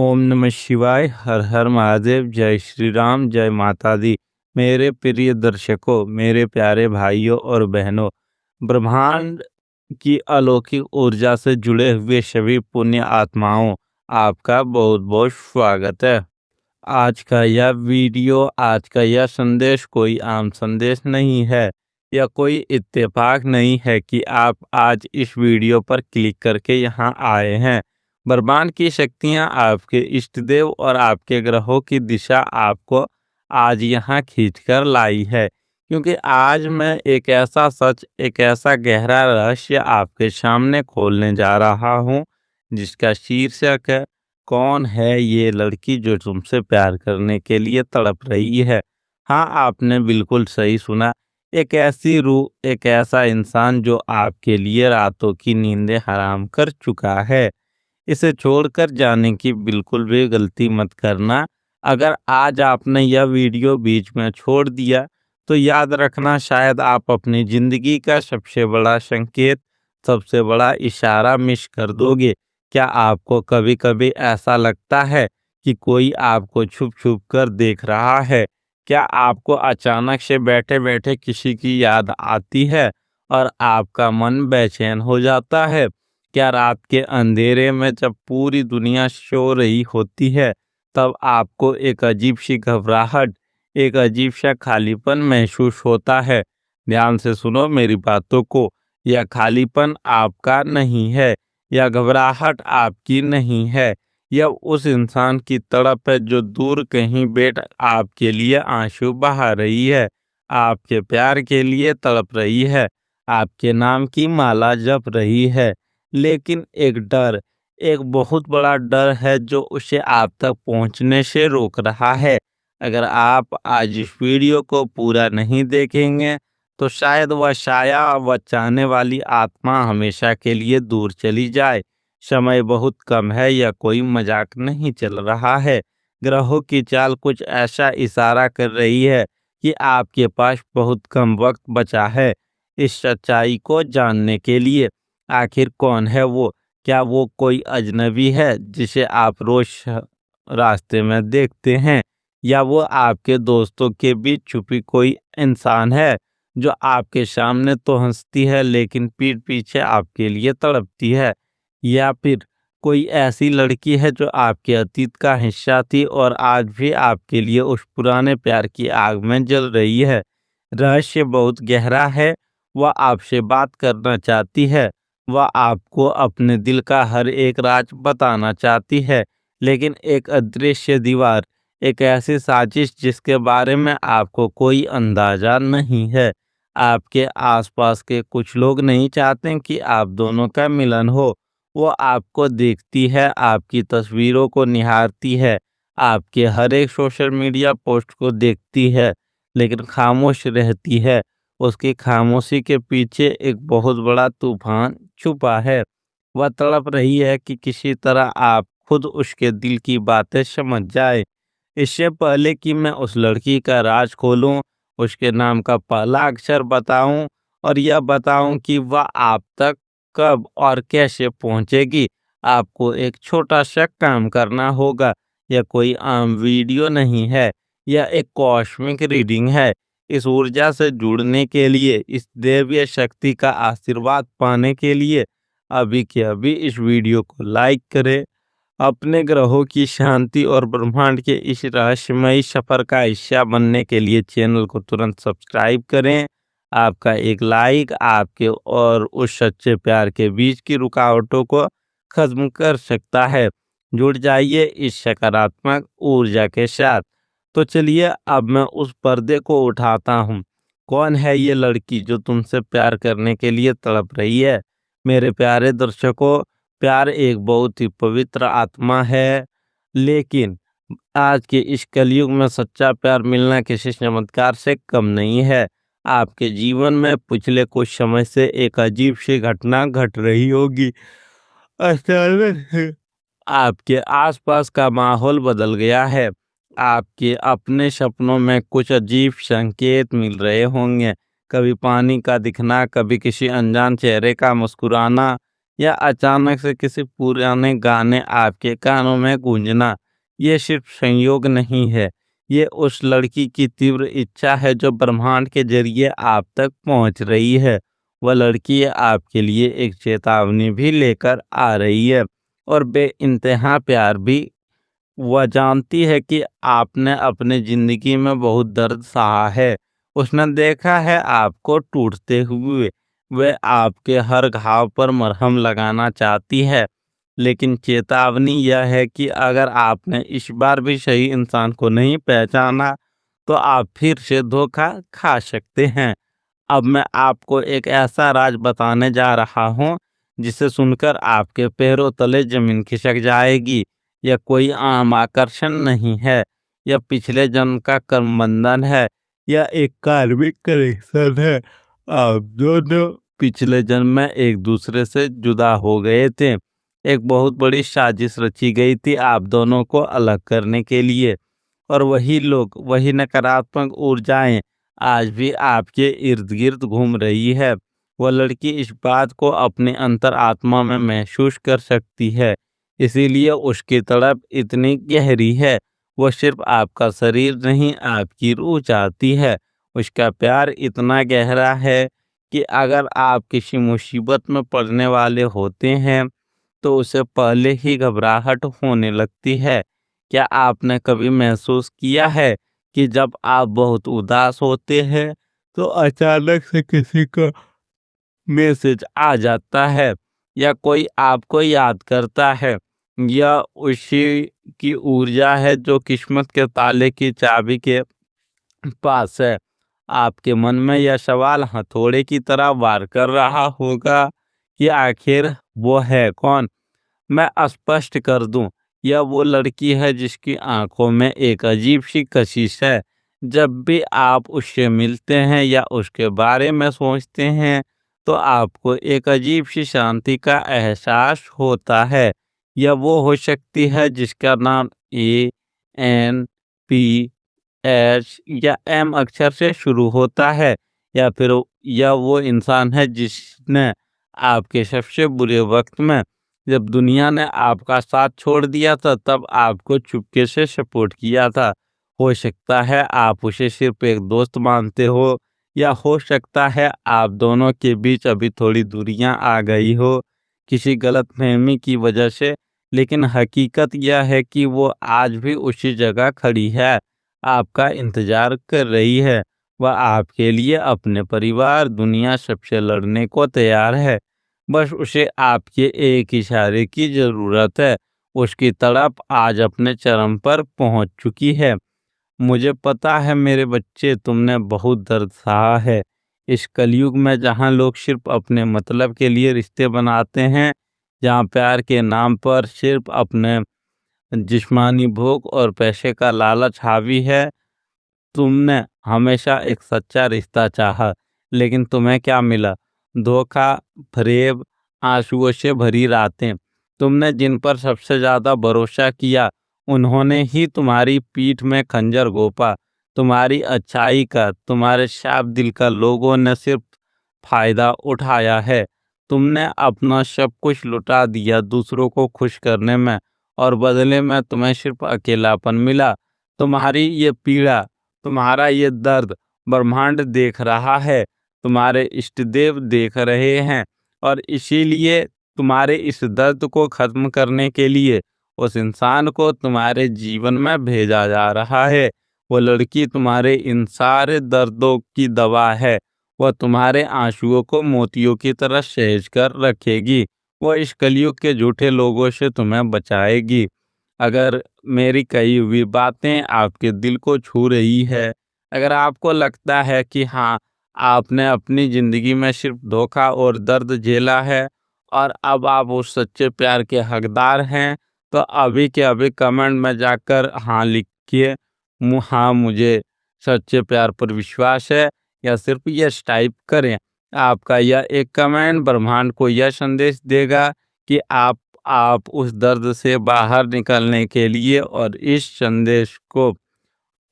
ओम नमः शिवाय। हर हर महादेव। जय श्री राम। जय माता दी। मेरे प्रिय दर्शकों, मेरे प्यारे भाइयों और बहनों, ब्रह्मांड की अलौकिक ऊर्जा से जुड़े हुए सभी पुण्य आत्माओं, आपका बहुत बहुत स्वागत है। आज का यह संदेश कोई आम संदेश नहीं है या कोई इत्तेफाक नहीं है कि आप आज इस वीडियो पर क्लिक करके यहाँ आए हैं। ब्रह्मांड की शक्तियाँ, आपके इष्ट देव और आपके ग्रहों की दिशा आपको आज यहाँ खींचकर लाई है, क्योंकि आज मैं एक ऐसा सच, एक ऐसा गहरा रहस्य आपके सामने खोलने जा रहा हूँ, जिसका शीर्षक है, कौन है ये लड़की जो तुमसे प्यार करने के लिए तड़प रही है। हाँ, आपने बिल्कुल सही सुना। एक ऐसी रूह, एक ऐसा इंसान जो आपके लिए रातों की नींदें हराम कर चुका है। इसे छोड़कर जाने की बिल्कुल भी गलती मत करना। अगर आज आपने यह वीडियो बीच में छोड़ दिया, तो याद रखना, शायद आप अपनी ज़िंदगी का सबसे बड़ा संकेत, सबसे बड़ा इशारा मिस कर दोगे। क्या आपको कभी-कभी ऐसा लगता है कि कोई आपको छुप-छुप कर देख रहा है? क्या आपको अचानक से बैठे-बैठे किसी की याद आती है और आपका मन बेचैन हो जाता है? क्या रात के अंधेरे में जब पूरी दुनिया सो रही होती है, तब आपको एक अजीब-सी घबराहट, एक अजीब-सा खालीपन महसूस होता है? ध्यान से सुनो मेरी बातों को। यह खालीपन आपका नहीं है, यह घबराहट आपकी नहीं है। यह उस इंसान की तड़प है जो दूर कहीं बैठ आपके लिए आंसू बहा रही है, आपके प्यार के लिए तड़प रही है, आपके नाम की माला जप रही है। लेकिन एक डर, एक बहुत बड़ा डर है जो उसे आप तक पहुंचने से रोक रहा है। अगर आप आज इस वीडियो को पूरा नहीं देखेंगे, तो शायद वह साया, वह चाहने वाली आत्मा हमेशा के लिए दूर चली जाए। समय बहुत कम है, यह कोई मजाक नहीं चल रहा है। ग्रहों की चाल कुछ ऐसा इशारा कर रही है कि आपके पास बहुत कम वक्त बचा है इस सच्चाई को जानने के लिए। आखिर कौन है वो? क्या वो कोई अजनबी है जिसे आप रोज रास्ते में देखते हैं, या वो आपके दोस्तों के बीच छुपी कोई इंसान है जो आपके सामने तो हंसती है लेकिन पीठ पीछे आपके लिए तड़पती है? या फिर कोई ऐसी लड़की है जो आपके अतीत का हिस्सा थी और आज भी आपके लिए उस पुराने प्यार की आग में जल रही है? रहस्य बहुत गहरा है। वह आपसे बात करना चाहती है, वह आपको अपने दिल का हर एक राज बताना चाहती है, लेकिन एक अदृश्य दीवार, एक ऐसी साजिश जिसके बारे में आपको कोई अंदाजा नहीं है। आपके आसपास के कुछ लोग नहीं चाहते कि आप दोनों का मिलन हो। वो आपको देखती है, आपकी तस्वीरों को निहारती है, आपके हर एक सोशल मीडिया पोस्ट को देखती है, लेकिन खामोश रहती है। उसकी खामोशी के पीछे एक बहुत बड़ा तूफान छुपा है। वह तड़प रही है कि किसी तरह आप खुद उसके दिल की बातें समझ जाए। इससे पहले कि मैं उस लड़की का राज खोलूं, उसके नाम का पहला अक्षर बताऊं और यह बताऊं कि वह आप तक कब और कैसे पहुंचेगी, आपको एक छोटा सा काम करना होगा। यह कोई आम वीडियो नहीं है, यह एक कॉस्मिक रीडिंग है। इस ऊर्जा से जुड़ने के लिए, इस दैवीय शक्ति का आशीर्वाद पाने के लिए अभी के अभी इस वीडियो को लाइक करें। अपने ग्रहों की शांति और ब्रह्मांड के इस रहस्यमयी सफर का हिस्सा बनने के लिए चैनल को तुरंत सब्सक्राइब करें। आपका एक लाइक आपके और उस सच्चे प्यार के बीच की रुकावटों को खत्म कर सकता है। जुड़ जाइए इस सकारात्मक ऊर्जा के साथ। तो चलिए, अब मैं उस पर्दे को उठाता हूँ। कौन है ये लड़की जो तुमसे प्यार करने के लिए तड़प रही है? मेरे प्यारे दर्शकों, प्यार एक बहुत ही पवित्र आत्मा है, लेकिन आज के इस कलयुग में सच्चा प्यार मिलना किसी चमत्कार से कम नहीं है। आपके जीवन में पिछले कुछ समय से एक अजीब सी घटना घट रही होगी। असल में आपके आसपास का माहौल बदल गया है। आपके अपने सपनों में कुछ अजीब संकेत मिल रहे होंगे। कभी पानी का दिखना, कभी किसी अनजान चेहरे का मुस्कुराना, या अचानक से किसी पुराने गाने आपके कानों में गूंजना, ये सिर्फ संयोग नहीं है। ये उस लड़की की तीव्र इच्छा है जो ब्रह्मांड के ज़रिए आप तक पहुँच रही है। वह लड़की आपके लिए एक चेतावनी भी लेकर आ रही है और बेइंतहा प्यार भी। वह जानती है कि आपने अपनी ज़िंदगी में बहुत दर्द सहा है। उसने देखा है आपको टूटते हुए। वह आपके हर घाव पर मरहम लगाना चाहती है। लेकिन चेतावनी यह है कि अगर आपने इस बार भी सही इंसान को नहीं पहचाना, तो आप फिर से धोखा खा सकते हैं। अब मैं आपको एक ऐसा राज बताने जा रहा हूँ, जिसे सुनकर आपके पैरों तले ज़मीन खिसक जाएगी। यह कोई आम आकर्षण नहीं है, यह पिछले जन्म का कर्म बंधन है। यह एक कार्मिक कनेक्शन है। आप दोनों पिछले जन्म में एक दूसरे से जुदा हो गए थे। एक बहुत बड़ी साजिश रची गई थी आप दोनों को अलग करने के लिए, और वही लोग, वही नकारात्मक ऊर्जाएं आज भी आपके इर्द गिर्द घूम रही है। वह लड़की इस बात को अपने अंतरात्मा में महसूस कर सकती है, इसीलिए उसकी तड़प इतनी गहरी है। वह सिर्फ आपका शरीर नहीं, आपकी रूह चाहती है। उसका प्यार इतना गहरा है कि अगर आप किसी मुसीबत में पड़ने वाले होते हैं, तो उसे पहले ही घबराहट होने लगती है। क्या आपने कभी महसूस किया है कि जब आप बहुत उदास होते हैं, तो अचानक से किसी का मैसेज आ जाता है, या कोई आपको याद करता है, या उसी की ऊर्जा है जो किस्मत के ताले की चाबी के पास है? आपके मन में यह सवाल हथौड़े की तरह वार कर रहा होगा कि आखिर वो है कौन? मैं स्पष्ट कर दूं, यह वो लड़की है जिसकी आंखों में एक अजीब सी कशिश है। जब भी आप उससे मिलते हैं या उसके बारे में सोचते हैं, तो आपको एक अजीब सी शांति का एहसास होता है। यह वो हो सकती है जिसका नाम ANPS या M अक्षर से शुरू होता है, या फिर यह वो इंसान है जिसने आपके सबसे बुरे वक्त में, जब दुनिया ने आपका साथ छोड़ दिया था, तब आपको चुपके से सपोर्ट किया था। हो सकता है आप उसे सिर्फ एक दोस्त मानते हो, या हो सकता है आप दोनों के बीच अभी थोड़ी दूरियां आ गई हो किसी गलतफहमी की वजह से। लेकिन हकीकत यह है कि वो आज भी उसी जगह खड़ी है, आपका इंतजार कर रही है। वह आपके लिए अपने परिवार, दुनिया सबसे लड़ने को तैयार है। बस उसे आपके एक इशारे की ज़रूरत है। उसकी तड़प आज अपने चरम पर पहुंच चुकी है। मुझे पता है मेरे बच्चे, तुमने बहुत दर्द सहा है। इस कलयुग में जहाँ लोग सिर्फ अपने मतलब के लिए रिश्ते बनाते हैं, जहाँ प्यार के नाम पर सिर्फ अपने जिस्मानी भूख और पैसे का लालच हावी है, तुमने हमेशा एक सच्चा रिश्ता चाहा, लेकिन तुम्हें क्या मिला? धोखा, फ़रेब, आंसुओं से भरी रातें। तुमने जिन पर सबसे ज़्यादा भरोसा किया, उन्होंने ही तुम्हारी पीठ में खंजर घोंपा। तुम्हारी अच्छाई का, तुम्हारे साफ दिल का लोगों ने सिर्फ फ़ायदा उठाया है। तुमने अपना सब कुछ लुटा दिया दूसरों को खुश करने में, और बदले में तुम्हें सिर्फ अकेलापन मिला। तुम्हारी ये पीड़ा, तुम्हारा ये दर्द ब्रह्मांड देख रहा है, तुम्हारे इष्टदेव देख रहे हैं, और इसीलिए तुम्हारे इस दर्द को खत्म करने के लिए उस इंसान को तुम्हारे जीवन में भेजा जा रहा है। वो लड़की तुम्हारे इन सारे दर्दों की दवा है। वह तुम्हारे आंसुओं को मोतियों की तरह सहेज कर रखेगी। वह इस कलयुग के झूठे लोगों से तुम्हें बचाएगी। अगर मेरी कही हुई बातें आपके दिल को छू रही है, अगर आपको लगता है कि हाँ, आपने अपनी ज़िंदगी में सिर्फ धोखा और दर्द झेला है, और अब आप उस सच्चे प्यार के हकदार हैं, तो अभी के अभी कमेंट में जाकर हाँ लिखिए। हाँ, मुझे सच्चे प्यार पर विश्वास है, या सिर्फ यस टाइप करें। आपका यह एक कमेंट ब्रह्मांड को यह संदेश देगा कि आप उस दर्द से बाहर निकलने के लिए और इस संदेश को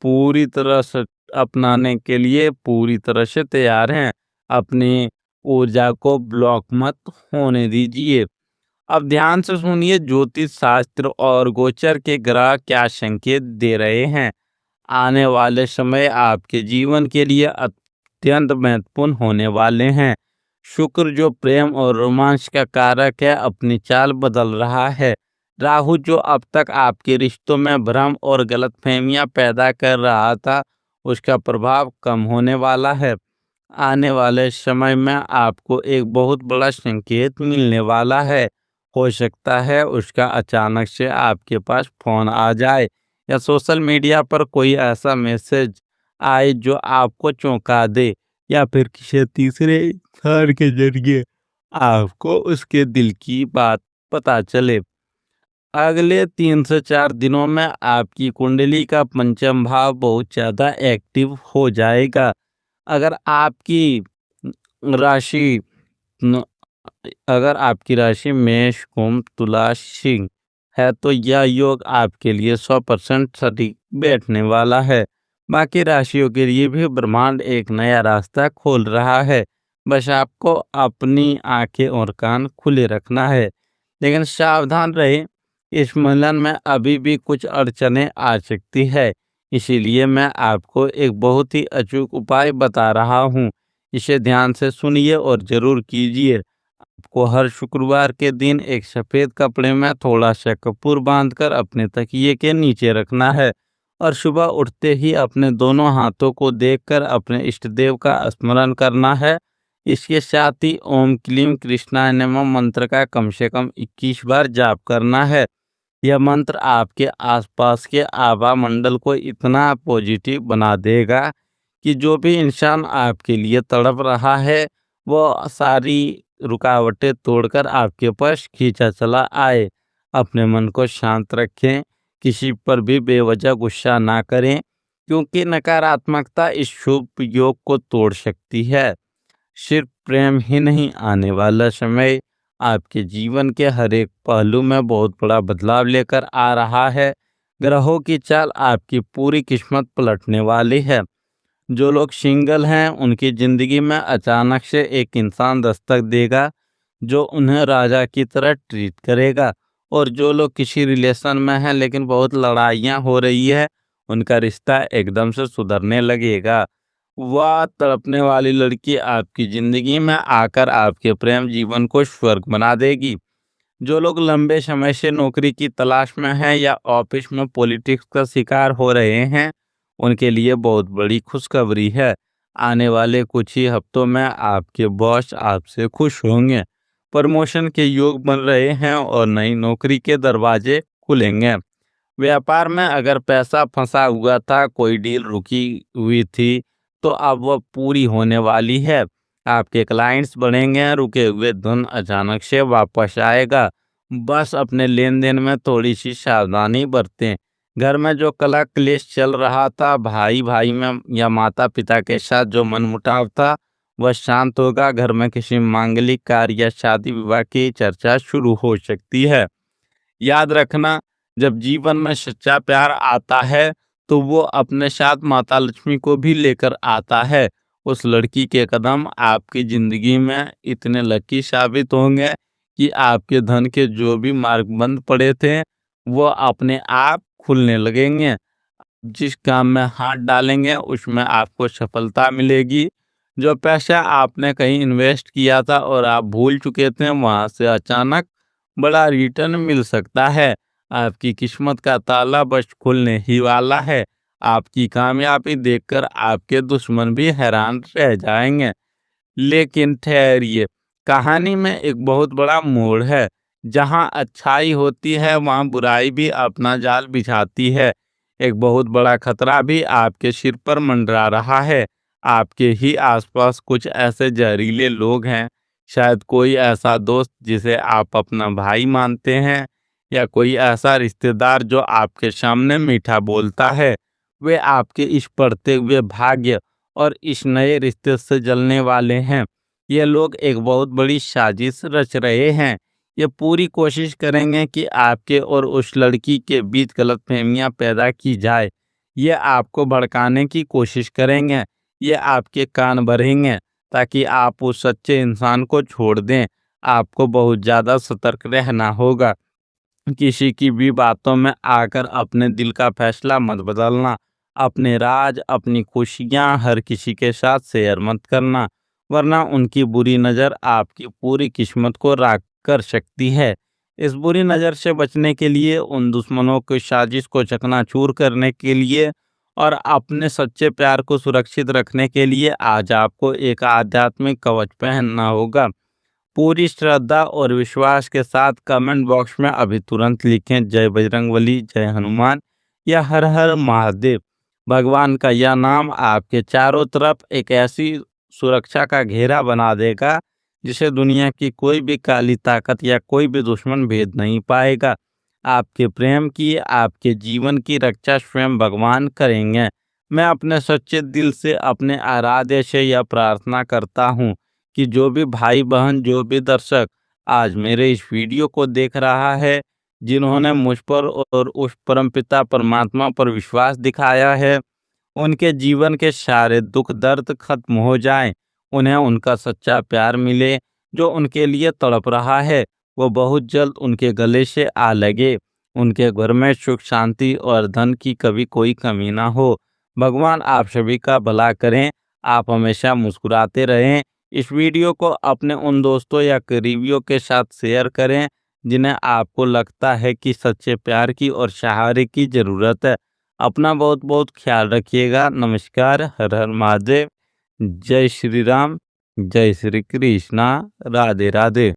पूरी तरह से अपनाने के लिए पूरी तरह से तैयार हैं। अपनी ऊर्जा को ब्लॉक मत होने दीजिए। अब ध्यान से सुनिए, ज्योतिष शास्त्र और गोचर के ग्रह क्या संकेत दे रहे हैं। आने वाले समय आपके जीवन के लिए अत्यंत महत्वपूर्ण होने वाले हैं। शुक्र जो प्रेम और रोमांच का कारक है, अपनी चाल बदल रहा है। राहु जो अब तक आपके रिश्तों में भ्रम और गलतफहमियां पैदा कर रहा था, उसका प्रभाव कम होने वाला है। आने वाले समय में आपको एक बहुत बड़ा संकेत मिलने वाला है। हो सकता है उसका अचानक से आपके पास फोन आ जाए या सोशल मीडिया पर कोई ऐसा मैसेज आए जो आपको चौंका दे, या फिर किसी तीसरे इंसान के जरिए आपको उसके दिल की बात पता चले। अगले 3 से 4 दिनों में आपकी कुंडली का पंचम भाव बहुत ज़्यादा एक्टिव हो जाएगा। अगर आपकी राशि न- अगर आपकी राशि मेष, कुंभ, तुला, सिंह है, तो यह योग आपके लिए 100% सटीक बैठने वाला है। बाकी राशियों के लिए भी ब्रह्मांड एक नया रास्ता खोल रहा है। बस आपको अपनी आंखें और कान खुले रखना है। लेकिन सावधान रहें, इस मिलन में अभी भी कुछ अड़चनें आ सकती है। इसीलिए मैं आपको एक बहुत ही अचूक उपाय बता रहा हूँ। इसे ध्यान से सुनिए और जरूर कीजिए। आपको हर शुक्रवार के दिन एक सफेद कपड़े में थोड़ा सा कपूर बांधकर अपने तकिए के नीचे रखना है और सुबह उठते ही अपने दोनों हाथों को देखकर अपने इष्ट देव का स्मरण करना है। इसके साथ ही ओम क्लीम कृष्णाय नमः मंत्र का कम से कम 21 बार जाप करना है। यह मंत्र आपके आसपास के आभा मंडल को इतना पॉजिटिव बना देगा कि जो भी इंसान आपके लिए तड़प रहा है, वो सारी रुकावटें तोड़कर आपके पास खींचा चला आए। अपने मन को शांत रखें, किसी पर भी बेवजह गुस्सा ना करें, क्योंकि नकारात्मकता इस शुभ योग को तोड़ सकती है। सिर्फ प्रेम ही नहीं, आने वाला समय आपके जीवन के हर एक पहलू में बहुत बड़ा बदलाव लेकर आ रहा है। ग्रहों की चाल आपकी पूरी किस्मत पलटने वाली है। जो लोग सिंगल हैं, उनकी जिंदगी में अचानक से एक इंसान दस्तक देगा जो उन्हें राजा की तरह ट्रीट करेगा। और जो लोग किसी रिलेशन में हैं लेकिन बहुत लड़ाइयाँ हो रही है, उनका रिश्ता एकदम से सुधरने लगेगा। वह तड़पने वाली लड़की आपकी जिंदगी में आकर आपके प्रेम जीवन को स्वर्ग बना देगी। जो लोग लंबे समय से नौकरी की तलाश में हैं या ऑफिस में पॉलिटिक्स का शिकार हो रहे हैं, उनके लिए बहुत बड़ी खुशखबरी है। आने वाले कुछ ही हफ्तों में आपके बॉस आपसे खुश होंगे। प्रमोशन के योग बन रहे हैं और नई नौकरी के दरवाजे खुलेंगे। व्यापार में अगर पैसा फंसा हुआ था, कोई डील रुकी हुई थी, तो अब वह पूरी होने वाली है। आपके क्लाइंट्स बढ़ेंगे, रुके हुए धन अचानक से वापस आएगा। बस अपने लेन देन में थोड़ी सी सावधानी बरतें। घर में जो कलह क्लेश चल रहा था, भाई भाई में या माता पिता के साथ जो मनमुटाव था, वह शांत होगा। घर में किसी मांगलिक कार्य या शादी विवाह की चर्चा शुरू हो सकती है। याद रखना, जब जीवन में सच्चा प्यार आता है, तो वो अपने साथ माता लक्ष्मी को भी लेकर आता है। उस लड़की के कदम आपकी जिंदगी में इतने लकी साबित होंगे कि आपके धन के जो भी मार्ग बंद पड़े थे, वो अपने आप खुलने लगेंगे। जिस काम में हाथ डालेंगे उसमें आपको सफलता मिलेगी। जो पैसा आपने कहीं इन्वेस्ट किया था और आप भूल चुके थे, वहां से अचानक बड़ा रिटर्न मिल सकता है। आपकी किस्मत का ताला बस खुलने ही वाला है। आपकी कामयाबी देखकर आपके दुश्मन भी हैरान रह जाएंगे। लेकिन ठहरिए, कहानी में एक बहुत बड़ा मोड़ है। जहां अच्छाई होती है, वहां बुराई भी अपना जाल बिछाती है। एक बहुत बड़ा खतरा भी आपके सिर पर मंडरा रहा है। आपके ही आसपास कुछ ऐसे जहरीले लोग हैं। शायद कोई ऐसा दोस्त जिसे आप अपना भाई मानते हैं, या कोई ऐसा रिश्तेदार जो आपके सामने मीठा बोलता है। वे आपके इस बढ़ते हुए भाग्य और इस नए रिश्ते से जलने वाले हैं। ये लोग एक बहुत बड़ी साजिश रच रहे हैं। ये पूरी कोशिश करेंगे कि आपके और उस लड़की के बीच गलतफहमियां पैदा की जाए। ये आपको भड़काने की कोशिश करेंगे। ये आपके कान भरेंगे, ताकि आप उस सच्चे इंसान को छोड़ दें। आपको बहुत ज़्यादा सतर्क रहना होगा। किसी की भी बातों में आकर अपने दिल का फैसला मत बदलना। अपने राज, अपनी खुशियाँ हर किसी के साथ शेयर मत करना, वरना उनकी बुरी नज़र आपकी पूरी किस्मत को राख कर सकती है। इस बुरी नज़र से बचने के लिए, उन दुश्मनों की साजिश को चकनाचूर करने के लिए और अपने सच्चे प्यार को सुरक्षित रखने के लिए आज आपको एक आध्यात्मिक कवच पहनना होगा। पूरी श्रद्धा और विश्वास के साथ कमेंट बॉक्स में अभी तुरंत लिखें जय बजरंगबली, जय हनुमान या हर हर महादेव। भगवान का यह नाम आपके चारों तरफ एक ऐसी सुरक्षा का घेरा बना देगा जिसे दुनिया की कोई भी काली ताकत या कोई भी दुश्मन भेद नहीं पाएगा। आपके प्रेम की, आपके जीवन की रक्षा स्वयं भगवान करेंगे। मैं अपने सच्चे दिल से अपने आराध्य से यह प्रार्थना करता हूँ कि जो भी भाई बहन, जो भी दर्शक आज मेरे इस वीडियो को देख रहा है, जिन्होंने मुझ पर और उस परमपिता परमात्मा पर विश्वास दिखाया है, उनके जीवन के सारे दुख दर्द खत्म हो जाएं। उन्हें उनका सच्चा प्यार मिले, जो उनके लिए तड़प रहा है वो बहुत जल्द उनके गले से आ लगे। उनके घर में सुख शांति और धन की कभी कोई कमी ना हो। भगवान आप सभी का भला करें। आप हमेशा मुस्कुराते रहें। इस वीडियो को अपने उन दोस्तों या करीबियों के साथ शेयर करें जिन्हें आपको लगता है कि सच्चे प्यार की और सहारे की ज़रूरत है। अपना बहुत बहुत ख्याल रखिएगा। नमस्कार। हर हर महादेव। जय श्री राम। जय श्री कृष्णा। राधे राधे।